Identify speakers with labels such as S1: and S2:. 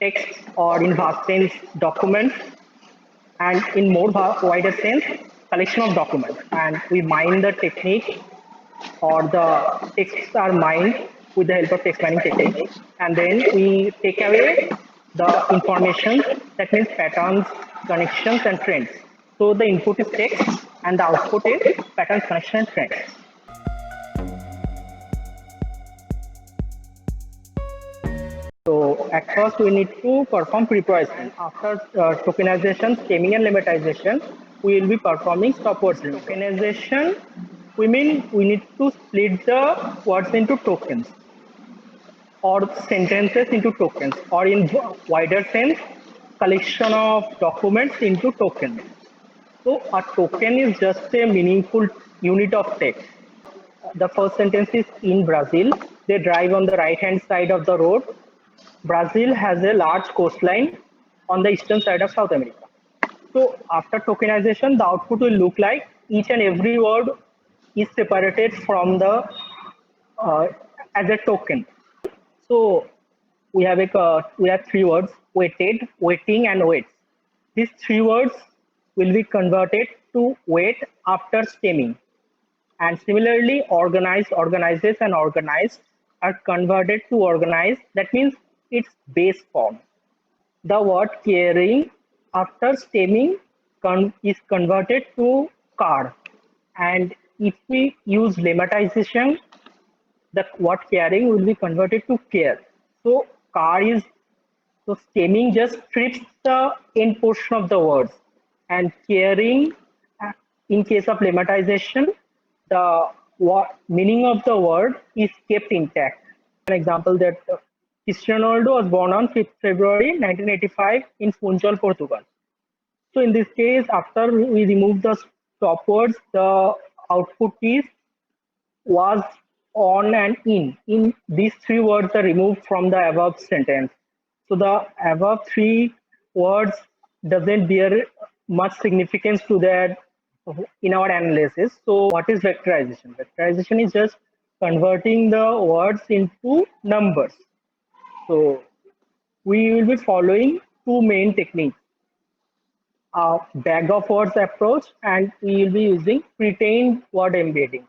S1: text or in vast sense documents, and in more wider sense collection of documents. And we mine the technique, or the texts are mined with the help of text mining technique, and then we take away the information, that means patterns, connections, and trends. So the input is text and the output is patterns, connection, and trends. So at first we need to perform pre-processing. After tokenization, stemming, and lemmatization, we will be performing stop words removal. Tokenization, we mean we need to split the words into tokens or sentences into tokens, or in wider sense, collection of documents into tokens. So a token is just a meaningful unit of text. The first sentence is in Brazil. They drive on the right-hand side of the road. Brazil has a large coastline on the eastern side of South America. So after tokenization, the output will look like each and every word is separated from the as a token. So we have three words: weighted, weighting, and weights. These three words will be converted to weight after stemming. And similarly, organized, organizes, and organized are converted to organized. That means its base form. The word carrying after stemming is converted to car. And if we use lemmatization, the word carrying will be converted to care. So so stemming just strips the end portion of the words, and carrying, in case of lemmatization, the meaning of the word is kept intact. An example that Cristiano Ronaldo was born on 5th February 1985 in Funchal, Portugal. So in this case, after we remove the stop words, the output is was, on, and in. In these three words are removed from the above sentence. So the above three words doesn't bear much significance to that in our analysis. So what is vectorization? Vectorization is just converting the words into numbers. So we will be following two main techniques: a bag of words approach, and we will be using pre-trained word embedding.